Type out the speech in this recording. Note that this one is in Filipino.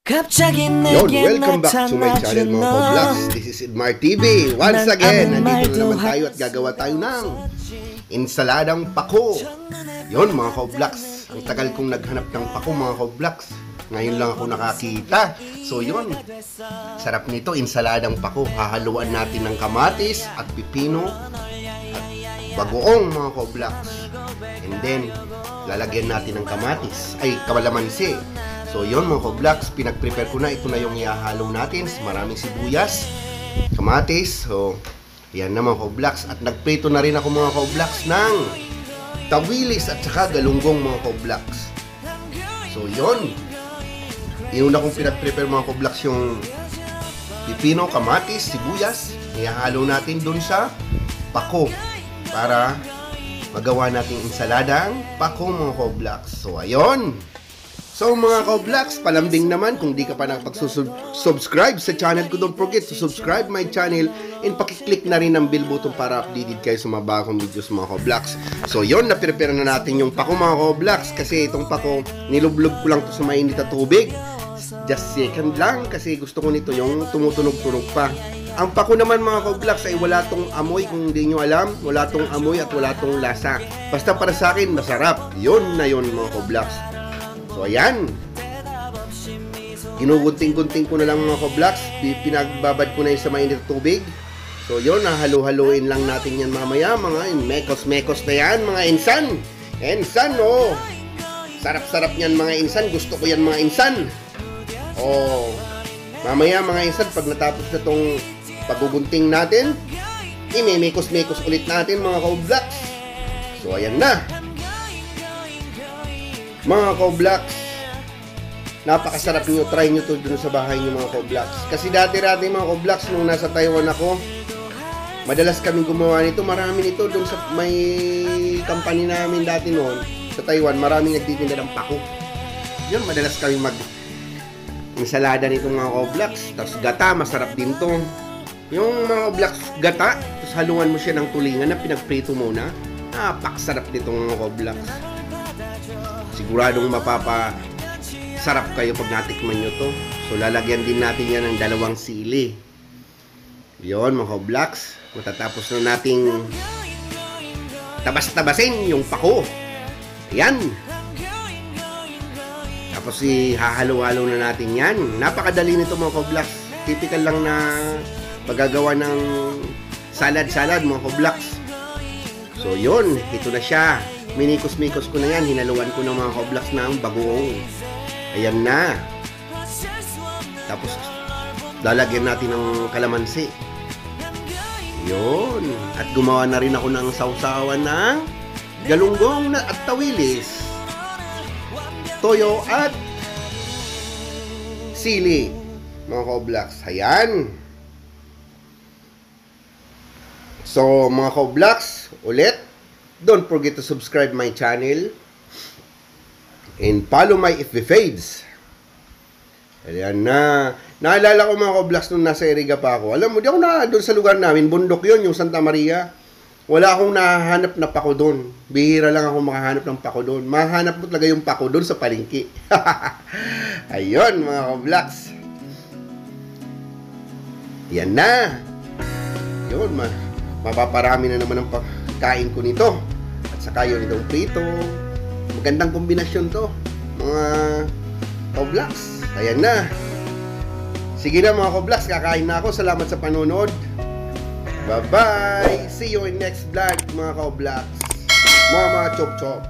Yon, welcome back to my channel mga ka-vlogs. This is Edmar TV. Once again, nandito na naman tayo at gagawa tayo ng insaladang pako. Yon mga ka-vlogs, ang tagal kong naghanap ng pako mga ka-vlogs. Ngayon lang ako nakakita. So yon, sarap nito, insaladang pako. Hahaluan natin ng kamatis at pipino at bagoong mga ka-vlogs. And then, lalagyan natin ng kamatis, ay kalamansi. So yun mga ka-vlogs, pinag-prepare ko na. Ito na yung ihahalo natin. Maraming sibuyas, kamatis. So yan na mga ka-vlogs. At nagprito na rin ako mga ka-vlogs ng tawilis at saka galunggong mga ka-vlogs. So yun, inuna kong pinag-prepare mga ka-vlogs yung pipino, kamatis, sibuyas. Ihahalo natin dun sa pako para magawa natin insaladang pako mga ka-vlogs. So ayun. So mga ka-vlogs, palambing naman kung di ka pa nakapag-subscribe sa channel ko, don't forget to subscribe my channel and pakiclick na rin ang bell button para updated kayo sa mga bagong videos mga ka-vlogs. So yon, na-prepare na natin yung pako mga ka-vlogs kasi itong pako, nilublog ko lang to sa mainit na tubig. Just second lang kasi gusto ko nito yung tumutunog-tunog pa. Ang pako naman mga ka-vlogs ay wala tong amoy, kung hindi nyo alam, wala tong amoy at wala tong lasa. Basta para sa akin, masarap. Yon na yon mga ka-vlogs. So ayan, ginugunting-gunting ko na lang mga ka-vlogs. Pinagbabad ko na yung sa mainit na tubig. So yun, nahalo-haloin lang natin yan mamaya. Mga mekos-mekos na yan mga insan. Insan, oh, sarap-sarap yan mga insan. Gusto ko yan mga insan. Oh, mamaya mga insan, pag natapos na tong pagugunting natin, imemekos-mekos ulit natin mga ka-vlogs. So ayan na mga ka-vlogs, napakasarap nyo. Try nyo to dun sa bahay nyo mga ka-vlogs. Kasi dati-dati mga ka-vlogs, nung nasa Taiwan ako, madalas kami gumawa nito. Marami nito dun sa may company namin dati noon sa Taiwan. Maraming nagtitinda ng pako. Yun, madalas kami mag-insalada nito mga ka-vlogs. Tapos gata, masarap din to. Yung mga ka-vlogs gata, tapos haluan mo siya ng tulingan na pinagprito muna. Napakasarap nito mga ka-vlogs. Siguradong mapapasarap kayo pag natikman nyo to. So lalagyan din natin yan ng 2 sili. Yun mga ka-vlogs, matatapos na nating tabas-tabasin yung pako. Ayan. Tapos hahalo-halo na natin yan. Napakadali nito mga ka-vlogs. Typical lang na paggagawa ng salad-salad mga ka-vlogs. So yun, ito na siya. Minikos-mikos ko na yan. Hinaluan ko ng mga ka-vlogs na ang bagoong. Ayan na. Tapos lalagyan natin ng kalamansi. Yun. At gumawa na rin ako ng sausawan ng galunggong at tawilis, toyo at sili mga ka-vlogs. Ayan. So mga ka-vlogs, ulit, don't forget to subscribe my channel and follow my FB page. Ayan na. Naalala ko mga ka-vlogs nung nasa Iriga pa ako. Alam mo, di ako na doon sa lugar namin. Bundok yun, yung Santa Maria. Wala akong nahanap na pako doon. Bihira lang ako makahanap ng pako doon. Mahanap mo talaga yung pako doon sa palengke. Ayun mga ka-vlogs. Yan na. Yun, mapaparami na naman ang kain ko nito. At saka yun itong prito. Magandang kombinasyon to mga ka-vlogs. Ayan na. Sige na mga ka-vlogs, kakain na ako. Salamat sa panonood. Bye bye. See you in next vlog mga ka-vlogs. Mga chop chop.